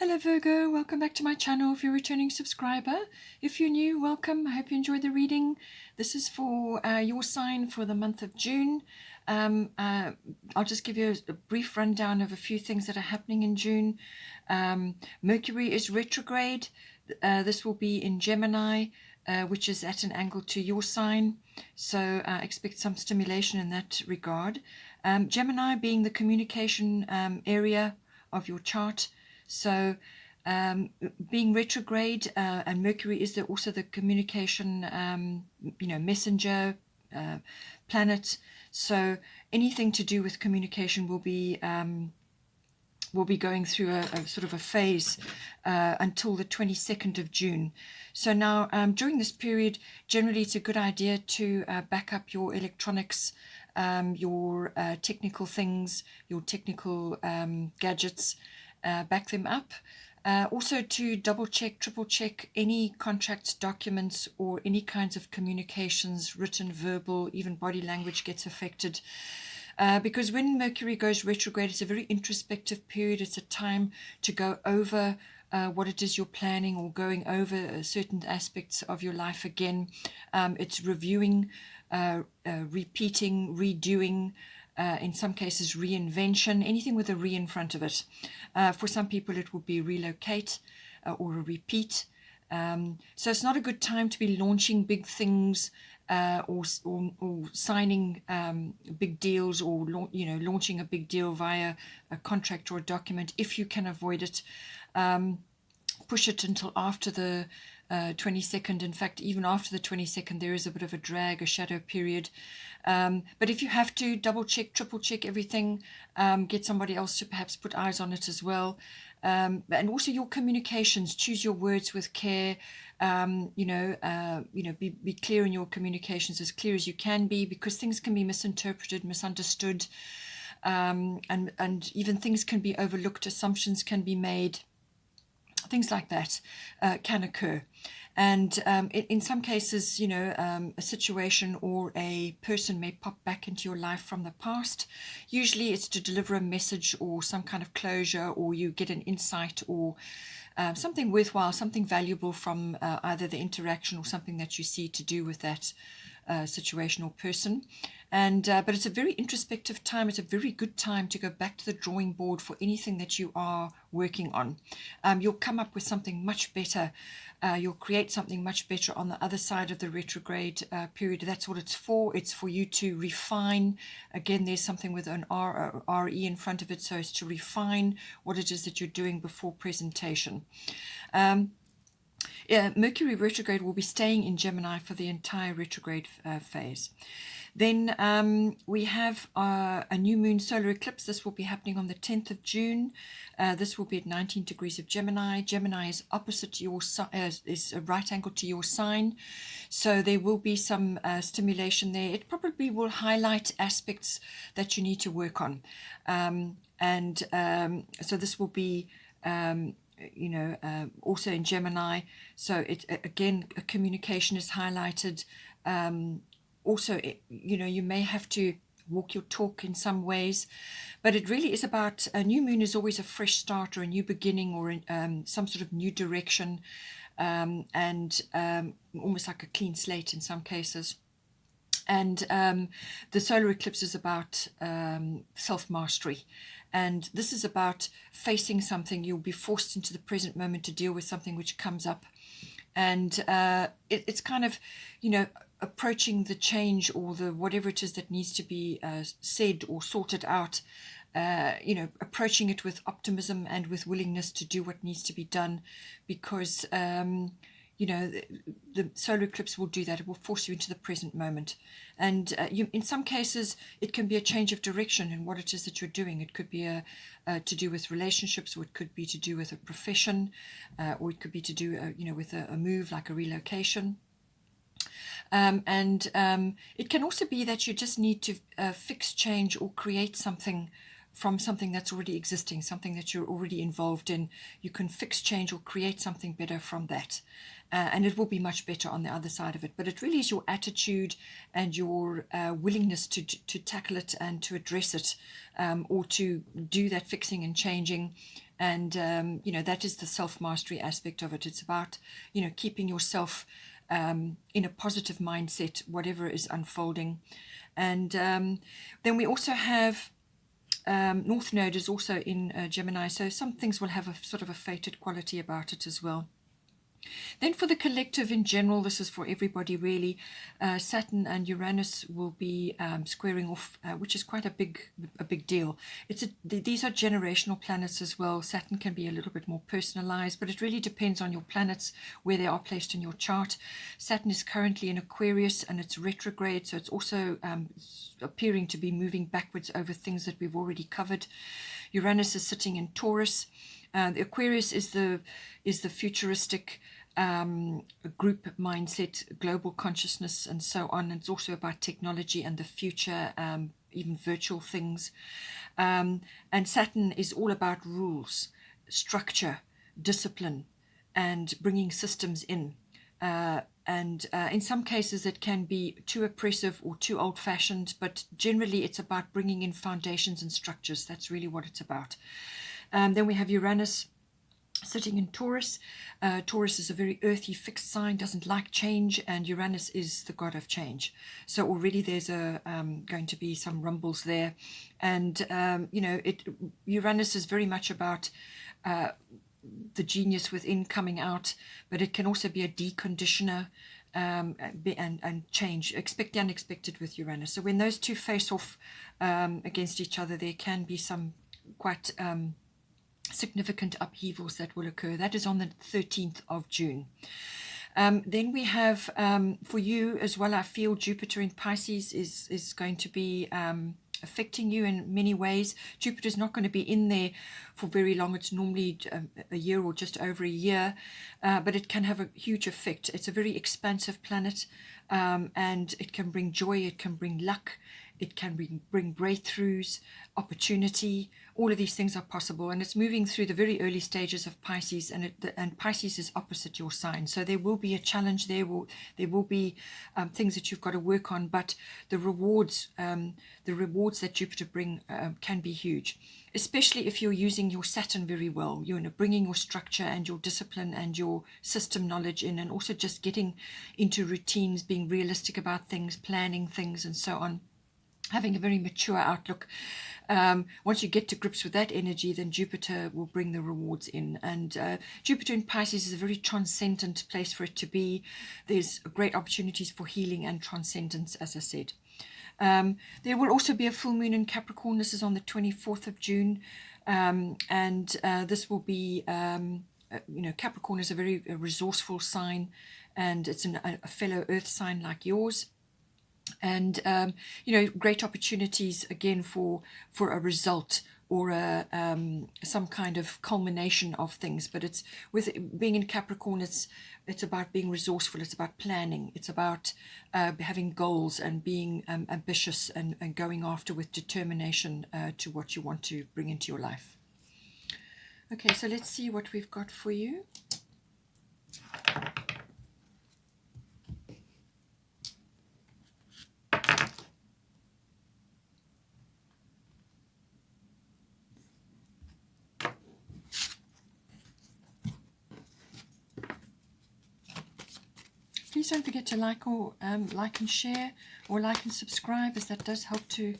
Hello Virgo, welcome back to my channel if you're a returning subscriber. If you're new, welcome. I hope you enjoyed the reading. This is for your sign for the month of June. I'll just give you a brief rundown of a few things that are happening in June. Mercury is retrograde. This will be in Gemini, which is at an angle to your sign. So expect some stimulation in that regard. Gemini being the communication area of your chart. So being retrograde, and Mercury is also the communication, messenger planet. So anything to do with communication will be going through a sort of a phase until the 22nd of June. So now during this period, generally it's a good idea to back up your electronics, your technical things, your technical gadgets. Back them up. Also to double check, triple check any contracts, documents, or any kinds of communications, written, verbal, even body language gets affected. Because when Mercury goes retrograde, it's a very introspective period. It's a time to go over what it is you're planning, or going over certain aspects of your life again. It's reviewing, repeating, redoing, in some cases reinvention, anything with a re in front of it. For some people it will be relocate or a repeat. So it's not a good time to be launching big things, or signing big deals, or launching a big deal via a contract or a document if you can avoid it. Push it until after the 22nd. In fact, even after the 22nd, there is a bit of a drag, a shadow period. But if you have to, double check, triple check everything. Get somebody else to perhaps put eyes on it as well. And also your communications. Choose your words with care. Be clear in your communications, as clear as you can be, because things can be misinterpreted, misunderstood, and even things can be overlooked. Assumptions can be made. Things like that can occur. And in some cases, a situation or a person may pop back into your life from the past. Usually it's to deliver a message or some kind of closure, or you get an insight, or something worthwhile, something valuable from either the interaction or something that you see to do with that situation or person. And but it's a very introspective time. It's a very good time to go back to the drawing board for anything that you are working on. You'll come up with something much better. You'll create something much better on the other side of the retrograde period. That's what it's for. It's for you to refine. Again, there's something with an R-E in front of it, so it's to refine what it is that you're doing before presentation. Mercury retrograde will be staying in Gemini for the entire retrograde phase. Then we have a new moon solar eclipse. This will be happening on the 10th of June. This will be at 19 degrees of Gemini. Gemini is opposite to your is a right angle to your sign. So there will be some stimulation there. It probably will highlight aspects that you need to work on. So this will be also in Gemini. So it again, a communication is highlighted. Also, you may have to walk your talk in some ways, but it really is about, a new moon is always a fresh start or a new beginning, or some sort of new direction, and almost like a clean slate in some cases. And the solar eclipse is about self-mastery. And this is about facing something. You'll be forced into the present moment to deal with something which comes up. And it's kind of, approaching the change, or the whatever it is that needs to be said or sorted out, approaching it with optimism and with willingness to do what needs to be done, because the solar eclipse will do that. It will force you into the present moment. And in some cases, it can be a change of direction in what it is that you're doing. It could be to do with relationships, or it could be to do with a profession, or it could be to do, with a move, like a relocation. It can also be that you just need to fix, change, or create something from something that's already existing, something that you're already involved in. You can fix, change, or create something better from that. And it will be much better on the other side of it. But it really is your attitude and your willingness to tackle it and to address it, or to do that fixing and changing, And, you know, that is the self-mastery aspect of it. It's about, you know, keeping yourself in a positive mindset, whatever is unfolding. And then we also have North Node is also in Gemini, so some things will have a sort of a fated quality about it as well. Then for the collective in general, this is for everybody really, Saturn and Uranus will be squaring off, which is quite a big deal. These are generational planets as well. Saturn can be a little bit more personalized, but it really depends on your planets, where they are placed in your chart. Saturn is currently in Aquarius and it's retrograde, so it's also appearing to be moving backwards over things that we've already covered. Uranus is sitting in Taurus. The Aquarius is the futuristic group mindset, global consciousness, and so on. It's also about technology and the future, even virtual things. And Saturn is all about rules, structure, discipline, and bringing systems in. And in some cases it can be too oppressive or too old-fashioned, but generally it's about bringing in foundations and structures. That's really what it's about. Then we have Uranus sitting in Taurus. Taurus is a very earthy, fixed sign, doesn't like change, and Uranus is the god of change. So already there's going to be some rumbles there. And, you know, Uranus is very much about the genius within coming out, but it can also be a deconditioner and change. Expect the unexpected with Uranus. So when those two face off against each other, there can be some quite significant upheavals that will occur. That is on the 13th of June. Then we have, for you as well, I feel Jupiter in Pisces is going to be affecting you in many ways. Jupiter is not going to be in there for very long. It's normally a year or just over a year, but it can have a huge effect. It's a very expansive planet, and it can bring joy, it can bring luck, it can bring breakthroughs, opportunity. All of these things are possible, and it's moving through the very early stages of Pisces, and Pisces is opposite your sign. So there will be a challenge there. There will be things that you've got to work on, but the rewards that Jupiter bring can be huge, especially if you're using your Saturn very well. You're bringing your structure and your discipline and your system knowledge in, and also just getting into routines, being realistic about things, planning things, and so on. Having a very mature outlook. Once you get to grips with that energy, then Jupiter will bring the rewards in. And Jupiter in Pisces is a very transcendent place for it to be. There's great opportunities for healing and transcendence, as I said. There will also be a full moon in Capricorn. This is on the 24th of June. And this will be, you know, Capricorn is a very resourceful sign, and it's a fellow earth sign like yours. And you know, great opportunities again for a result or some kind of culmination of things. But it's with being in Capricorn, it's about being resourceful, it's about planning, it's about having goals and being ambitious and going after with determination to what you want to bring into your life. Okay, so let's see what we've got for you. Please don't forget to like and share, or like and subscribe, as that does help to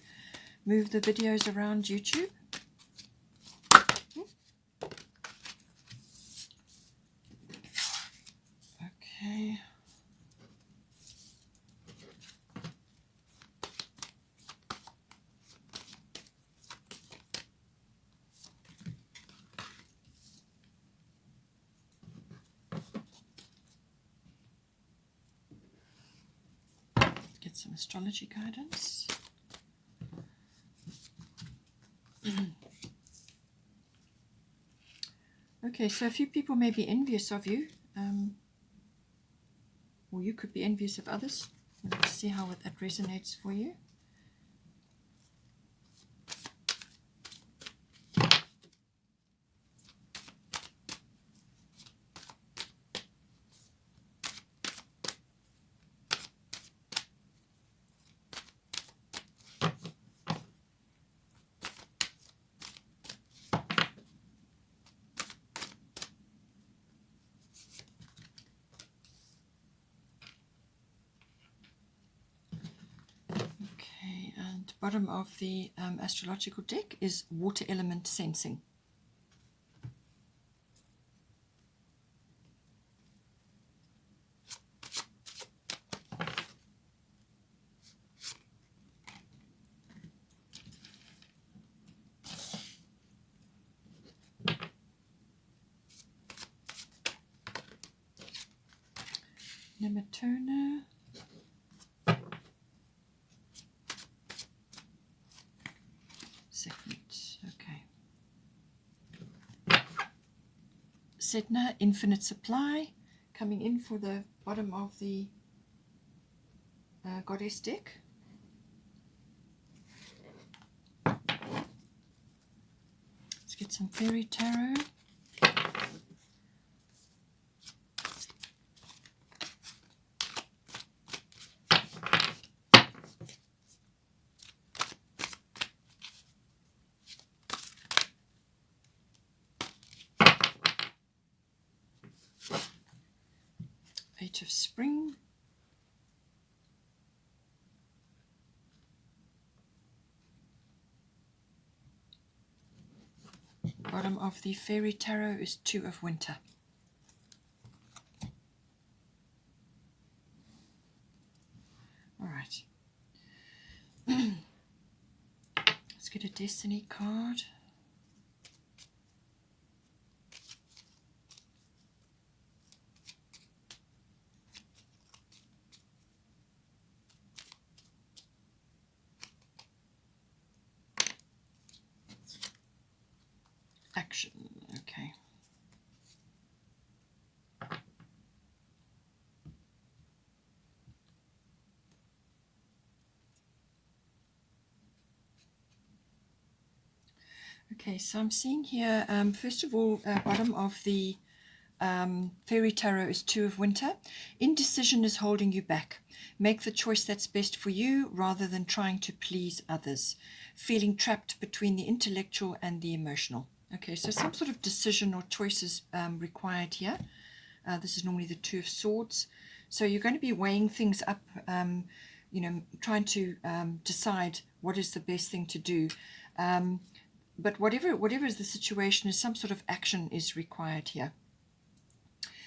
move the videos around YouTube. Okay. Get some astrology guidance. Okay, so a few people may be envious of you, or you could be envious of others. Let's see how that resonates for you. bottom of the astrological deck is water element sensing. Nematona. Second, okay. Setna, infinite supply, coming in for the bottom of the goddess deck. Let's get some fairy tarot. Eight of Spring. Bottom of the Fairy Tarot is Two of Winter. All right. Let's get a Destiny card. Action, okay. Okay, so I'm seeing here, first of all, bottom of the Fairy Tarot is Two of Winter. Indecision is holding you back. Make the choice that's best for you rather than trying to please others. Feeling trapped between the intellectual and the emotional. Okay, so some sort of decision or choice is required here. This is normally the Two of Swords. So you're going to be weighing things up, you know, trying to decide what is the best thing to do. But whatever is the situation, is some sort of action is required here.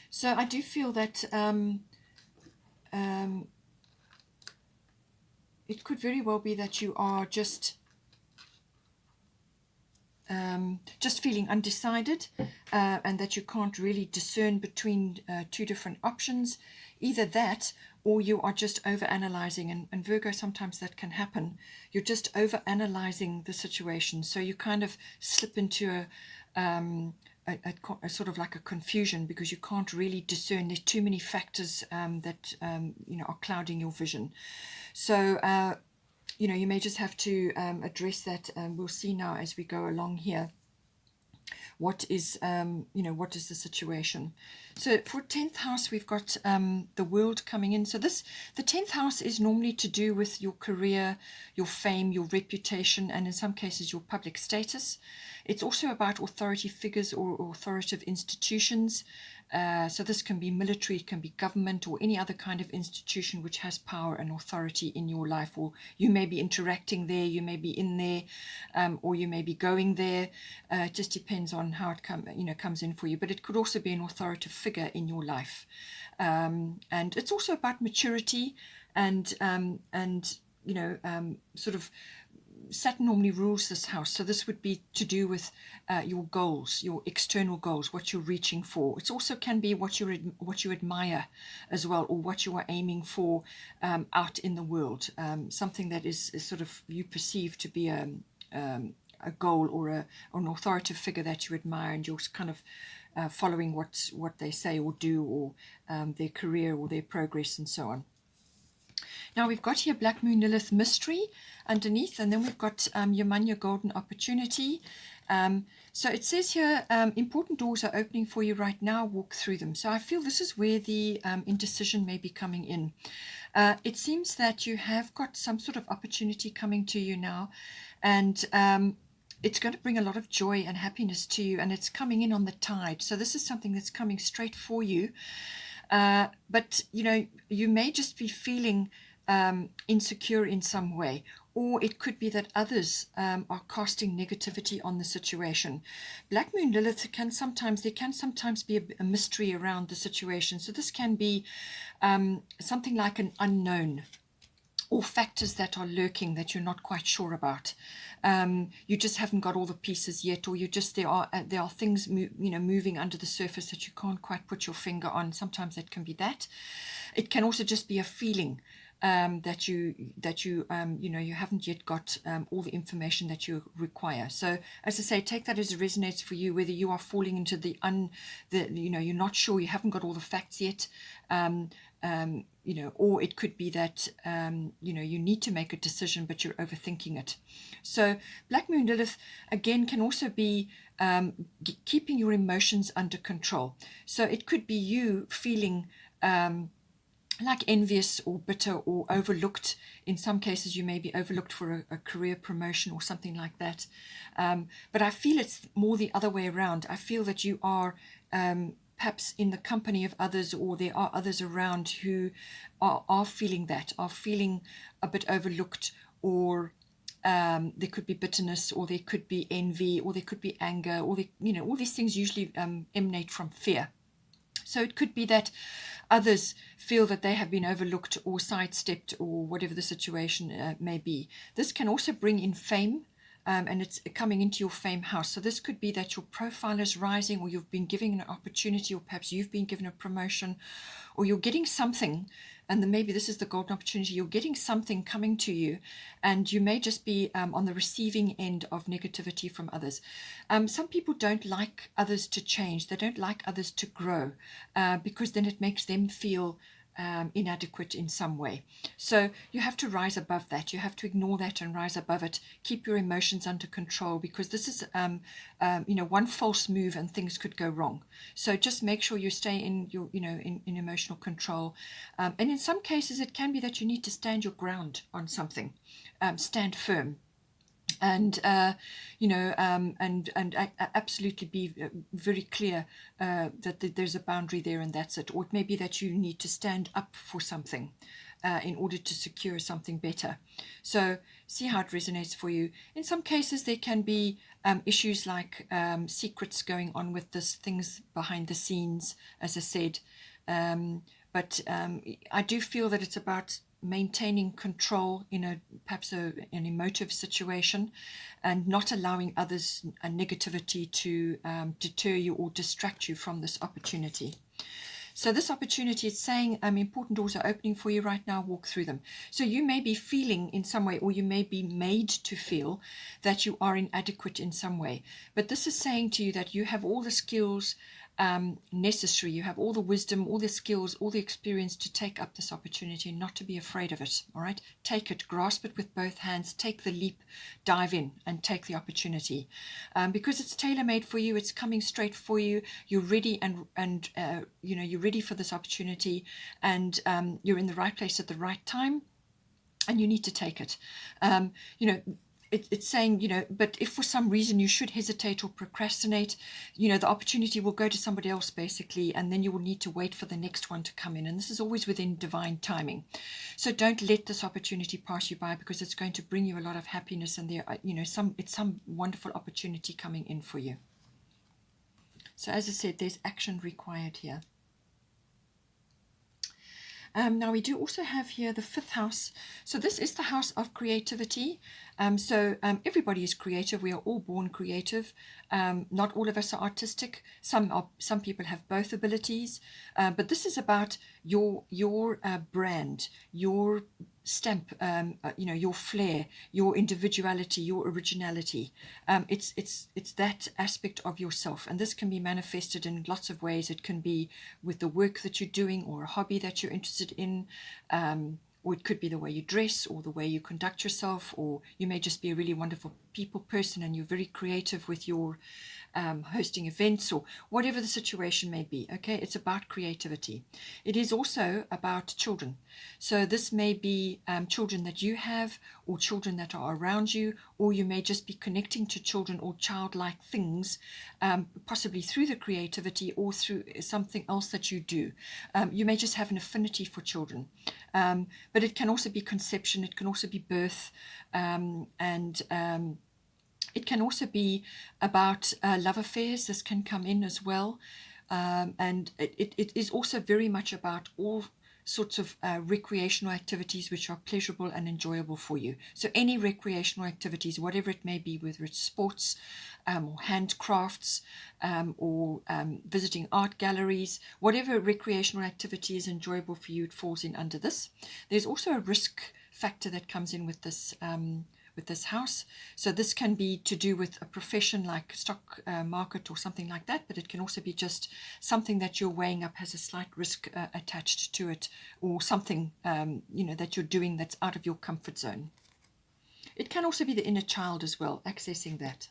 So I do feel that it could very well be that you are just feeling undecided, and that you can't really discern between two different options. Either that, or you are just over-analyzing, and Virgo, sometimes that can happen. You're just over-analyzing the situation, so you kind of slip into a sort of like a confusion, because you can't really discern. There's too many factors that you know, are clouding your vision. So you know, you may just have to address that, and we'll see now as we go along here what is you know, what is the situation. So for 10th house, we've got the World coming in. So the 10th house is normally to do with your career, your fame, your reputation, and in some cases your public status. It's also about authority figures or authoritative institutions. So this can be military, it can be government, or any other kind of institution which has power and authority in your life. Or you may be interacting there, you may be in there, or you may be going there. It just depends on how it comes in for you. But it could also be an authoritative figure in your life. And it's also about maturity and you know, sort of, Saturn normally rules this house, so this would be to do with your goals, your external goals, what you're reaching for. It also can be what you admire as well, or what you are aiming for out in the world, something that is sort of you perceive to be a goal, or an authoritative figure that you admire, and you're kind of following what they say or do, or their career or their progress and so on. Now we've got here Black Moon Lilith Mystery underneath, and then we've got your Golden Opportunity. So it says here, important doors are opening for you right now, walk through them. So I feel this is where the indecision may be coming in. It seems that you have got some sort of opportunity coming to you now, and it's going to bring a lot of joy and happiness to you, and it's coming in on the tide. So this is something that's coming straight for you. But you know, you may just be feeling insecure in some way, or it could be that others are casting negativity on the situation. Black Moon Lilith there can sometimes be a mystery around the situation. So this can be something like an unknown, or factors that are lurking that you're not quite sure about. You just haven't got all the pieces yet, or there are things moving under the surface that you can't quite put your finger on. Sometimes it can be that. It can also just be a feeling that you haven't yet got all the information that you require. So as I say, take that as it resonates for you, whether you are falling into you're not sure, you haven't got all the facts yet, or it could be that you need to make a decision but you're overthinking it. So Black Moon Lilith again can also be keeping your emotions under control. So it could be you feeling like envious or bitter or overlooked. In some cases you may be overlooked for a career promotion or something like that, but I feel it's more the other way around. I feel that you are perhaps in the company of others, or there are others around who are feeling a bit overlooked, or there could be bitterness, or there could be envy, or there could be anger, or all these things usually emanate from fear. So it could be that others feel that they have been overlooked or sidestepped, or whatever the situation may be. This can also bring in fame, and it's coming into your fame house. So this could be that your profile is rising, or you've been given an opportunity, or perhaps you've been given a promotion, or you're getting something, and then maybe this is the golden opportunity. You're getting something coming to you, and you may just be on the receiving end of negativity from others. Some people don't like others to change. They don't like others to grow, because then it makes them feel inadequate in some way. So you have to rise above that. You have to ignore that and rise above it. Keep your emotions under control, because this is one false move and things could go wrong. So just make sure you stay in your in emotional control. And in some cases it can be that you need to stand your ground on something, stand firm, and absolutely be very clear that there's a boundary there, and that's it. Or it may be that you need to stand up for something in order to secure something better. So see how it resonates for you. In some cases there can be issues like secrets going on with this, things behind the scenes, as I said, but I do feel that it's about maintaining control in perhaps an emotive situation, and not allowing others negativity to deter you or distract you from this opportunity. So this opportunity is saying important doors are opening for you right now. Walk through them. So you may be feeling in some way, or you may be made to feel that you are inadequate in some way, but this is saying to you that you have all the skills necessary. You have all the wisdom, all the skills, all the experience to take up this opportunity, and not to be afraid of it. All right, take it, grasp it with both hands, take the leap, dive in and take the opportunity, because it's tailor-made for you. It's coming straight for you. You're ready, and you're ready for this opportunity, and you're in the right place at the right time, and you need to take it. It's saying, but if for some reason you should hesitate or procrastinate, the opportunity will go to somebody else basically, and then you will need to wait for the next one to come in. And this is always within divine timing. So don't let this opportunity pass you by, because it's going to bring you a lot of happiness, and it's some wonderful opportunity coming in for you. So as I said, there's action required here. Now we do also have here the 5th house. So this is the house of creativity. Everybody is creative. We are all born creative. Not all of us are artistic. Some people have both abilities. But this is about your brand, your stamp, your flair, your individuality, your originality. It's that aspect of yourself, and this can be manifested in lots of ways. It can be with the work that you're doing, or a hobby that you're interested in, or it could be the way you dress, or the way you conduct yourself, or you may just be a really wonderful people person and you're very creative with your hosting events, or whatever the situation may be. Okay, it's about creativity. It is also about children. So this may be children that you have, or children that are around you, or you may just be connecting to children or childlike things, possibly through the creativity or through something else that you do. You may just have an affinity for children. But it can also be conception, it can also be birth, and it can also be about love affairs. This can come in as well. And it is also very much about all sorts of recreational activities which are pleasurable and enjoyable for you. So any recreational activities, whatever it may be, whether it's sports or handcrafts or visiting art galleries, whatever recreational activity is enjoyable for you, it falls in under this. There's also a risk factor that comes in with this house. So this can be to do with a profession like stock market or something like that, but it can also be just something that you're weighing up has a slight risk attached to it, or something that you're doing that's out of your comfort zone. It can also be the inner child as well, accessing that.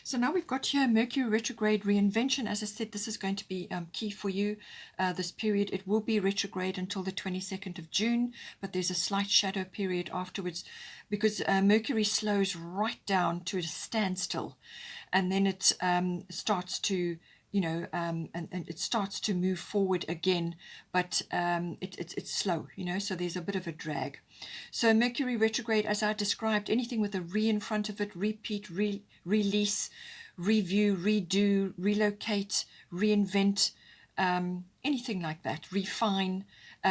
So now we've got here Mercury retrograde reinvention. As I said, this is going to be key for you this period. It will be retrograde until the 22nd of June, but there's a slight shadow period afterwards, because Mercury slows right down to a standstill, and then it starts to and it starts to move forward again, but it's slow, so there's a bit of a drag. So Mercury retrograde, as I described, anything with a re in front of it, repeat, release, review, redo, relocate, reinvent, anything like that, refine.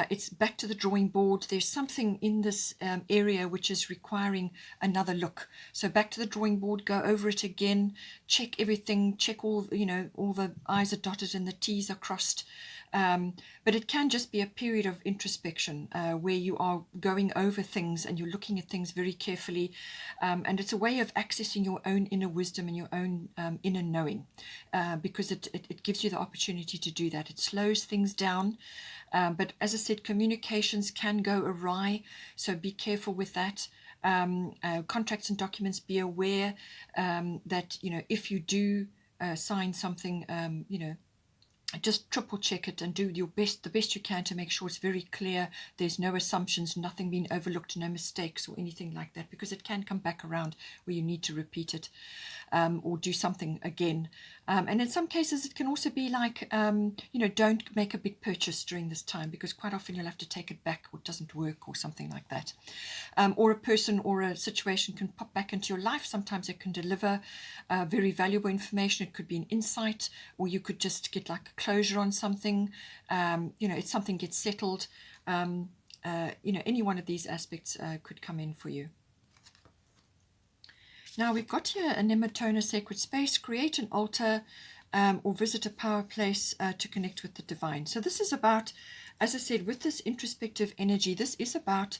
It's back to the drawing board. There's something in this area which is requiring another look. So back to the drawing board, go over it again, check everything, check all the I's are dotted and the T's are crossed. But it can just be a period of introspection where you are going over things and you're looking at things very carefully. And it's a way of accessing your own inner wisdom and your own inner knowing, because it gives you the opportunity to do that. It slows things down. But as I said, communications can go awry, so be careful with that. Contracts and documents, be aware that, if you do sign something, just triple check it and do the best you can to make sure it's very clear. There's no assumptions, nothing being overlooked, no mistakes or anything like that, because it can come back around where you need to repeat it or do something again. And in some cases, it can also be like, don't make a big purchase during this time, because quite often you'll have to take it back or it doesn't work or something like that. Or a person or a situation can pop back into your life. Sometimes it can deliver very valuable information. It could be an insight, or you could just get like a closure on something. It's something gets settled. Any one of these aspects could come in for you. Now we've got here a Nematona sacred space. Create an altar or visit a power place to connect with the divine. So this is about, as I said, with this introspective energy, this is about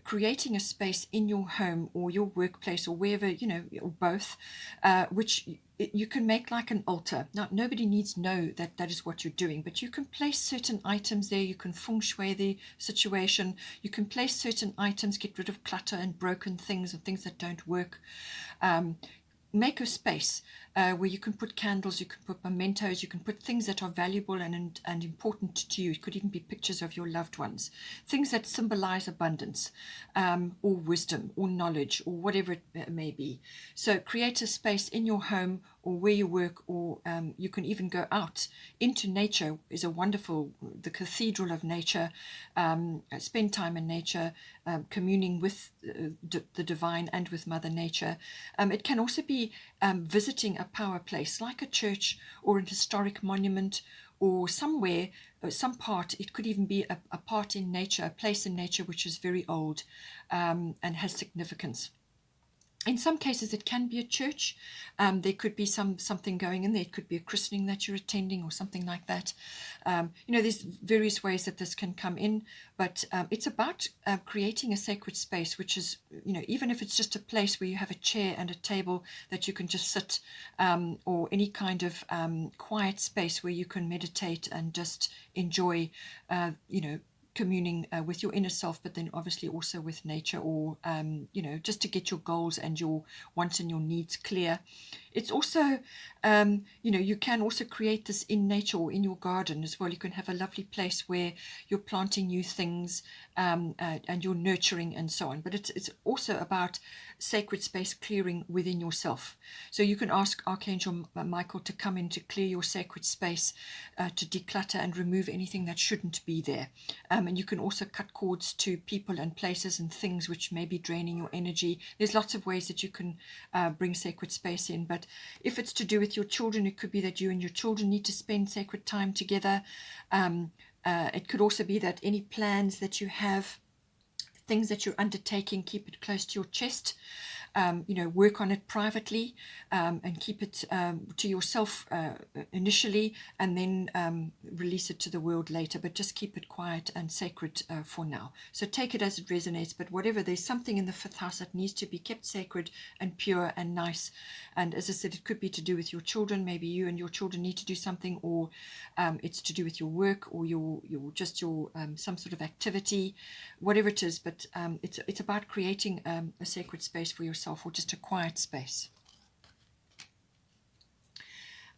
creating a space in your home or your workplace or wherever, or both, which you can make like an altar. Now, nobody needs to know that that is what you're doing, but you can place certain items there. You can feng shui the situation. You can place certain items, get rid of clutter and broken things and things that don't work. Make a space where you can put candles, you can put mementos, you can put things that are valuable and important to you. It could even be pictures of your loved ones, things that symbolize abundance or wisdom or knowledge or whatever it may be. So create a space in your home or where you work, or you can even go out into nature. Is a wonderful, the cathedral of nature. Spend time in nature, communing with the divine and with Mother Nature. It can also be visiting a power place like a church or an historic monument or somewhere, some part. It could even be a part in nature, a place in nature which is very old and has significance. In some cases, it can be a church. There could be something going in there. It could be a christening that you're attending or something like that. There's various ways that this can come in, but it's about creating a sacred space, which is, even if it's just a place where you have a chair and a table that you can just sit, or any kind of quiet space where you can meditate and just enjoy, communing with your inner self, but then obviously also with nature, or just to get your goals and your wants and your needs clear. It's also, you can also create this in nature or in your garden as well. You can have a lovely place where you're planting new things, and you're nurturing and so on. But it's also about sacred space clearing within yourself. So you can ask Archangel Michael to come in to clear your sacred space, to declutter and remove anything that shouldn't be there. And you can also cut cords to people and places and things which may be draining your energy. There's lots of ways that you can bring sacred space in. But if it's to do with your children, it could be that you and your children need to spend sacred time together. It could also be that any plans that you have, things that you're undertaking, keep it close to your chest. Work on it privately, and keep it to yourself initially, and then release it to the world later. But just keep it quiet and sacred for now. So take it as it resonates. But whatever, there's something in the 5th house that needs to be kept sacred and pure and nice. And as I said, it could be to do with your children. Maybe you and your children need to do something, or it's to do with your work, or your some sort of activity, whatever it is. But it's about creating a sacred space for yourself, or just a quiet space.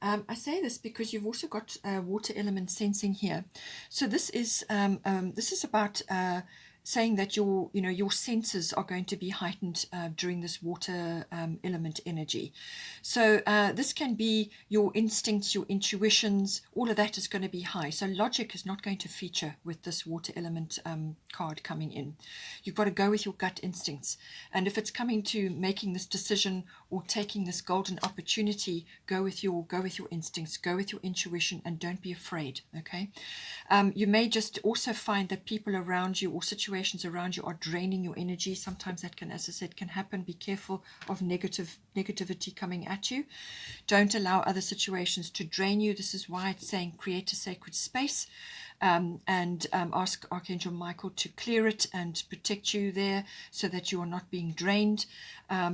I say this because you've also got water element sensing here. So this is about saying that your senses are going to be heightened during this water element energy. So this can be your instincts, your intuitions, all of that is going to be high. So logic is not going to feature with this water element card coming in. You've got to go with your gut instincts. And if it's coming to making this decision or taking this golden opportunity, go with your instincts, go with your intuition, and don't be afraid. Okay. You may just also find that people around you or situations around you are draining your energy. Sometimes that can, as I said, can happen. Be careful of negativity coming at you. Don't allow other situations to drain you. This is why it's saying create a sacred space, and ask Archangel Michael to clear it and protect you there, so that you are not being drained,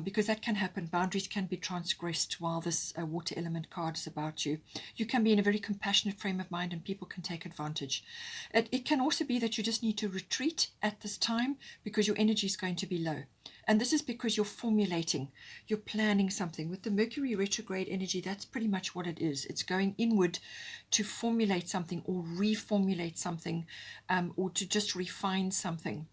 because that can happen. Boundaries can be transgressed while this water element card is about you. You can be in a very compassionate frame of mind, and people can take advantage. It can also be that you just need to retreat at this time because your energy is going to be low. And this is because you're formulating, you're planning something. With the Mercury retrograde energy, that's pretty much what it is. It's going inward to formulate something, or reformulate something, or to just refine something.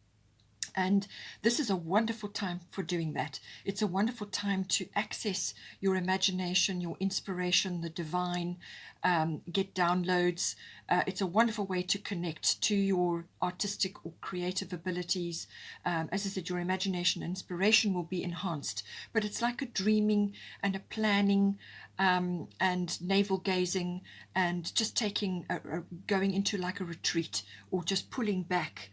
And this is a wonderful time for doing that. It's a wonderful time to access your imagination, your inspiration, the divine, get downloads. It's a wonderful way to connect to your artistic or creative abilities. As I said, your imagination and inspiration will be enhanced. But it's like a dreaming and a planning, and navel gazing, and just going into like a retreat, or just pulling back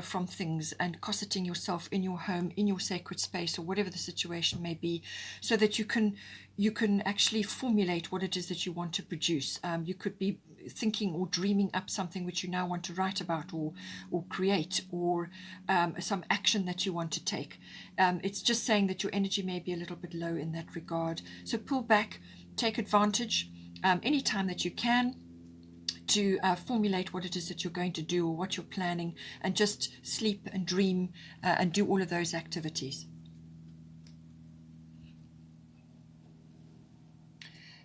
from things, and cosseting yourself in your home, in your sacred space, or whatever the situation may be, so that you can actually formulate what it is that you want to produce. You could be thinking or dreaming up something which you now want to write about, or create, or some action that you want to take. It's just saying that your energy may be a little bit low in that regard. So pull back, take advantage anytime that you can, to formulate what it is that you're going to do, or what you're planning, and just sleep and dream, and do all of those activities.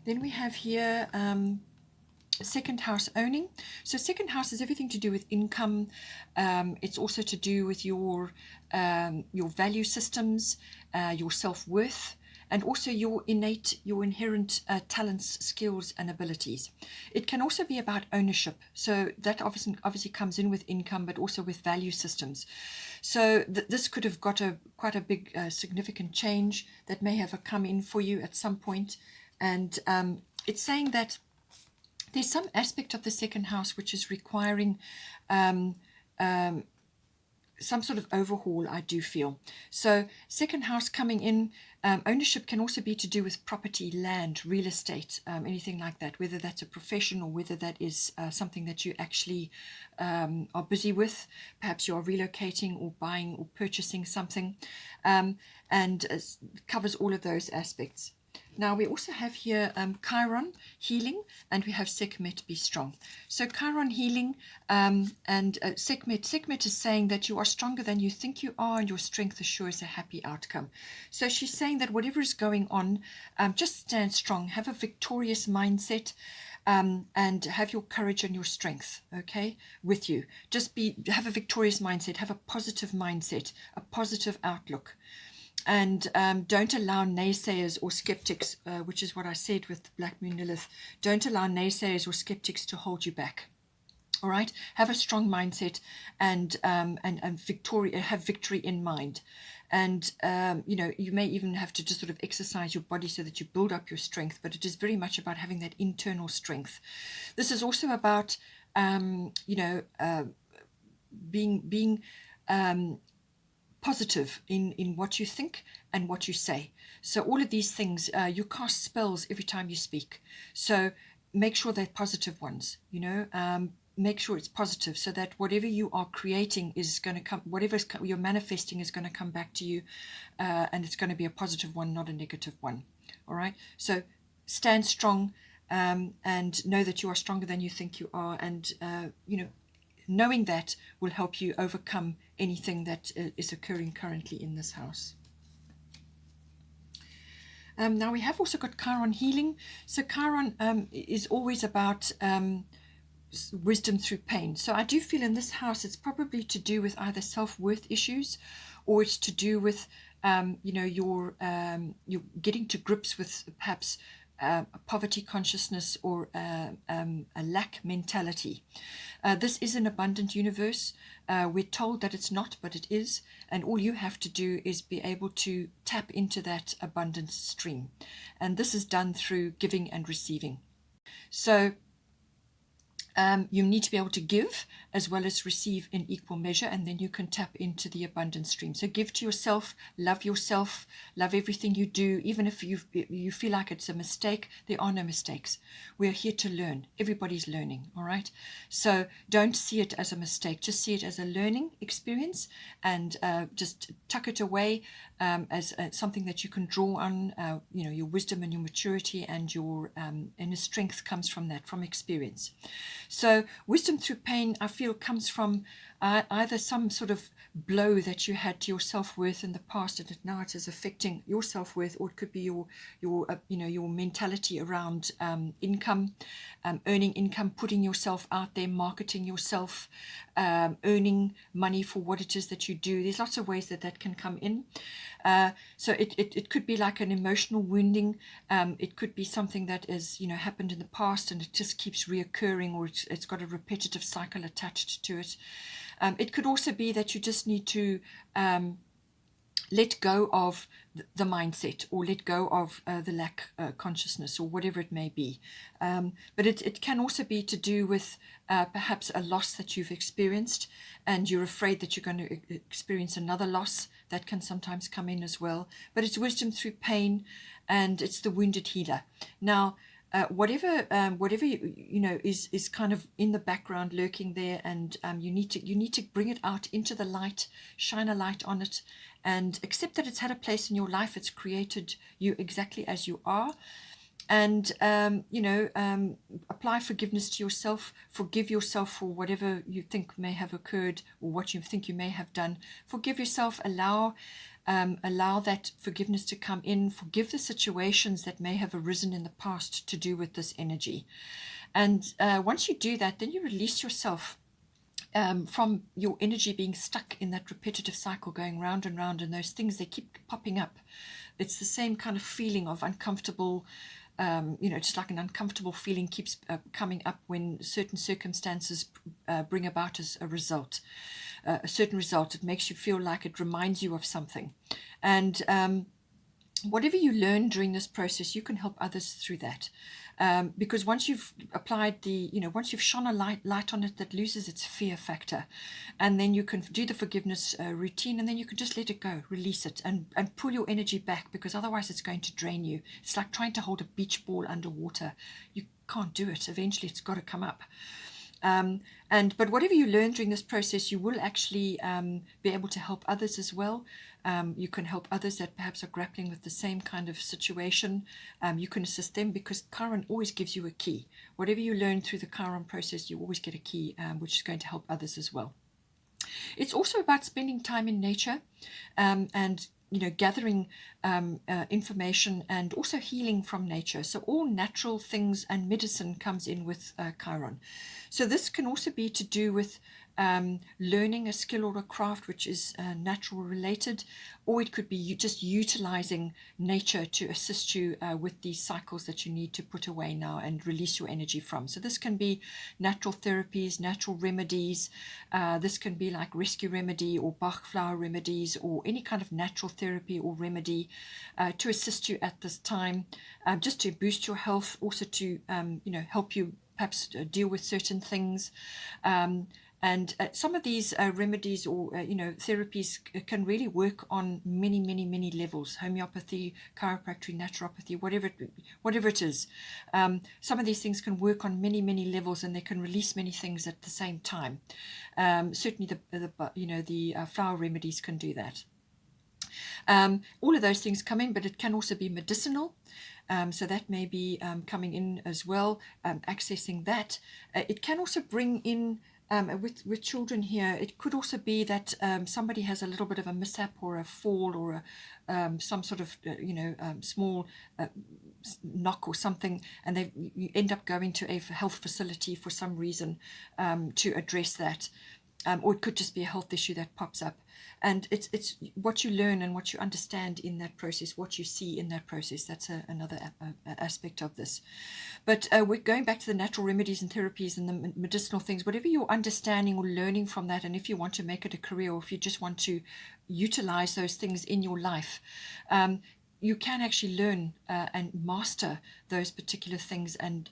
Then we have here second house owning. So second house is everything to do with income. It's also to do with your value systems, your self-worth, and also your inherent talents, skills, and abilities. It can also be about ownership. So that obviously comes in with income, but also with value systems. So this could have got quite a big, significant change that may have come in for you at some point. And it's saying that there's some aspect of the second house which is requiring some sort of overhaul, I do feel. So second house coming in, ownership can also be to do with property, land, real estate, anything like that, whether that's a profession or whether that is something that you actually are busy with. Perhaps you're relocating or buying or purchasing something, and covers all of those aspects. Now we also have here Chiron healing, and we have Sekhmet be strong. So Chiron healing and Sekhmet is saying that you are stronger than you think you are, and your strength assures a happy outcome. So she's saying that whatever is going on, just stand strong, have a victorious mindset. And have your courage and your strength, okay, with you. Just have a victorious mindset, have a positive mindset, a positive outlook. And don't allow naysayers or skeptics, which is what I said with Black Moon Lilith, don't allow naysayers or skeptics to hold you back. All right, have a strong mindset and have victory in mind. And you may even have to just sort of exercise your body so that you build up your strength, but it is very much about having that internal strength. This is also about being positive in what you think and what you say. So all of these things, you cast spells every time you speak. So make sure they're positive ones, make sure it's positive so that whatever you are creating is going to come, whatever you're manifesting is going to come back to you, and it's going to be a positive one, not a negative one. All right. So stand strong, and know that you are stronger than you think you are. And, knowing that will help you overcome anything that is occurring currently in this house. Now we have also got Chiron healing. So Chiron is always about wisdom through pain. So I do feel in this house it's probably to do with either self-worth issues, or it's to do with you're getting to grips with perhaps a poverty consciousness or a lack mentality. This is an abundant universe. We're told that it's not, but it is. And all you have to do is be able to tap into that abundance stream. And this is done through giving and receiving. So you need to be able to give as well as receive in equal measure, and then you can tap into the abundance stream. So give to yourself, love everything you do. Even if you feel like it's a mistake, there are no mistakes. We're here to learn. Everybody's learning, all right? So don't see it as a mistake. Just see it as a learning experience, and just tuck it away as something that you can draw on. Your wisdom and your maturity and your inner strength comes from that, from experience. So wisdom through pain, I feel, comes from either some sort of blow that you had to your self-worth in the past, and now it is affecting your self-worth, or it could be your mentality around income, earning income, putting yourself out there, marketing yourself, earning money for what it is that you do. There's lots of ways that can come in. So it could be like an emotional wounding. It could be something that is happened in the past and it just keeps reoccurring, or it's got a repetitive cycle attached to it. It could also be that you just need to let go of the mindset, or let go of the lack consciousness, or whatever it may be. But it can also be to do with perhaps a loss that you've experienced, and you're afraid that you're going to experience another loss. That can sometimes come in as well. But it's wisdom through pain, and it's the wounded healer. Now, whatever is kind of in the background lurking there, and you need to bring it out into the light, shine a light on it, and accept that it's had a place in your life. It's created you exactly as you are. And apply forgiveness to yourself. Forgive yourself for whatever you think may have occurred, or what you think you may have done. Forgive yourself. Allow that forgiveness to come in. Forgive the situations that may have arisen in the past to do with this energy. And once you do that, then you release yourself from your energy being stuck in that repetitive cycle, going round and round, and those things, they keep popping up. It's the same kind of feeling of uncomfortable, just like an uncomfortable feeling keeps coming up when certain circumstances bring about as a result, a certain result. It makes you feel like it reminds you of something. And whatever you learn during this process, you can help others through that. Because once you've applied once you've shone a light on it, that loses its fear factor. And then you can do the forgiveness routine, and then you can just let it go, release it, and pull your energy back, because otherwise it's going to drain you. It's like trying to hold a beach ball underwater. You can't do it. Eventually it's got to come up. But whatever you learn during this process, you will actually be able to help others as well. You can help others that perhaps are grappling with the same kind of situation. You can assist them, because Chiron always gives you a key. Whatever you learn through the Chiron process, you always get a key, which is going to help others as well. It's also about spending time in nature, and gathering information, and also healing from nature. So all natural things and medicine comes in with Chiron. So this can also be to do with learning a skill or a craft which is natural related, or it could be you just utilizing nature to assist you with these cycles that you need to put away now and release your energy from. So this can be natural therapies, natural remedies. This can be like rescue remedy or Bach flower remedies, or any kind of natural therapy or remedy to assist you at this time, just to boost your health, also to help you perhaps deal with certain things. And some of these remedies or therapies can really work on many levels: homeopathy, chiropractic, naturopathy, whatever it is. Some of these things can work on many levels, and they can release many things at the same time. Certainly, the flower remedies can do that. All of those things come in, but it can also be medicinal. So that may be coming in as well, accessing that. It can also bring in, with children here, it could also be that somebody has a little bit of a mishap or a fall, or some sort of small knock or something, and you end up going to a health facility for some reason to address that. Or it could just be a health issue that pops up. And it's what you learn and what you understand in that process, what you see in that process. That's another aspect of this. But we're going back to the natural remedies and therapies and the medicinal things. Whatever you're understanding or learning from that, and if you want to make it a career, or if you just want to utilize those things in your life, you can actually learn and master those particular things, and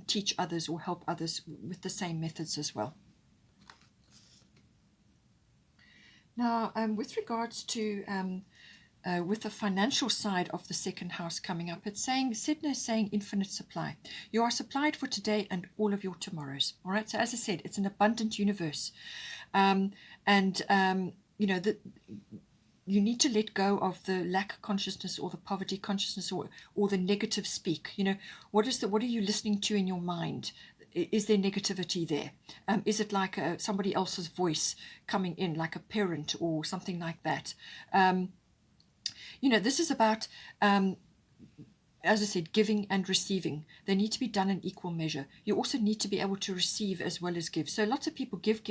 teach others or help others with the same methods as well. Now, with regards to with the financial side of the second house coming up, it's saying, Sedna is saying infinite supply. You are supplied for today and all of your tomorrows. All right. So as I said, it's an abundant universe. You need to let go of the lack consciousness, or the poverty consciousness, or the negative speak. What are you listening to in your mind? Is there negativity there? Is it like somebody else's voice coming in, like a parent or something like that? This is about, as I said, giving and receiving. They need to be done in equal measure. You also need to be able to receive as well as give. So lots of people give,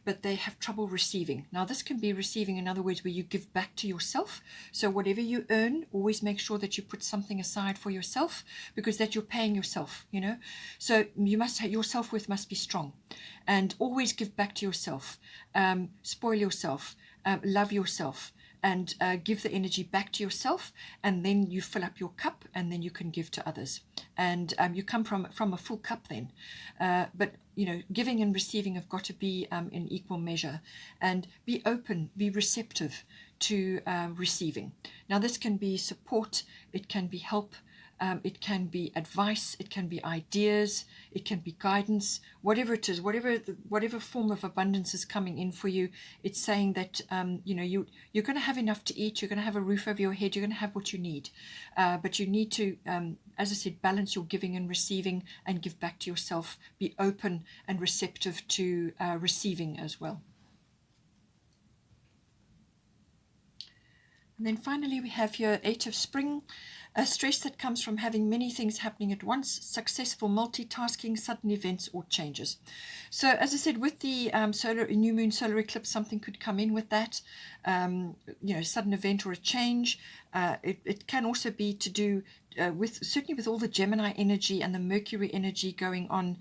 but they have trouble receiving. Now, this can be receiving, in other words, where you give back to yourself. So whatever you earn, always make sure that you put something aside for yourself, because that you're paying yourself, So your self-worth must be strong, and always give back to yourself. Spoil yourself, love yourself, and give the energy back to yourself, and then you fill up your cup, and then you can give to others, and you come from a full cup then. But giving and receiving have got to be in equal measure, and be open, be receptive to receiving. Now, this can be support, it can be help, it can be advice, it can be ideas, it can be guidance, whatever it is, whatever form of abundance is coming in for you. It's saying that you're going to have enough to eat, you're going to have a roof over your head, you're going to have what you need, but you need to, as I said, balance your giving and receiving, and give back to yourself. Be open and receptive to receiving as well. And then finally we have here 8 of Spring, a stress that comes from having many things happening at once, successful multitasking, sudden events or changes. So as I said, with the new moon solar eclipse, something could come in with that, sudden event or a change. It can also be to do certainly with all the Gemini energy and the Mercury energy going on.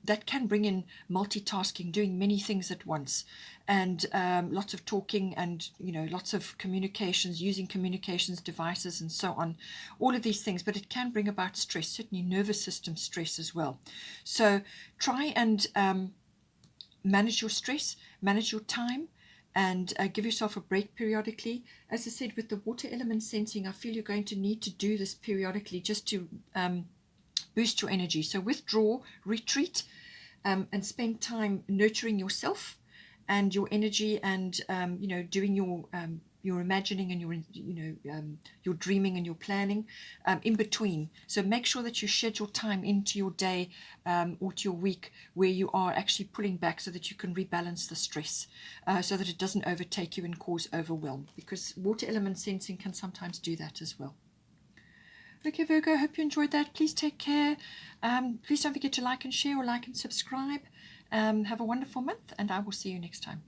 That can bring in multitasking, doing many things at once, and lots of talking, and lots of communications, using communications devices and so on, all of these things. But it can bring about stress, certainly nervous system stress as well. So try and manage your stress, manage your time, and give yourself a break periodically. As I said, with the water element sensing, I feel you're going to need to do this periodically, just to boost your energy. So withdraw, retreat, and spend time nurturing yourself, and your energy, and doing your imagining and your dreaming and your planning in between. So make sure that you schedule time into your day or to your week where you are actually pulling back, so that you can rebalance the stress, so that it doesn't overtake you and cause overwhelm, because water element sensing can sometimes do that as well. Okay, Virgo, I hope you enjoyed that. Please take care. Please don't forget to like and share, or like and subscribe. Have a wonderful month, and I will see you next time.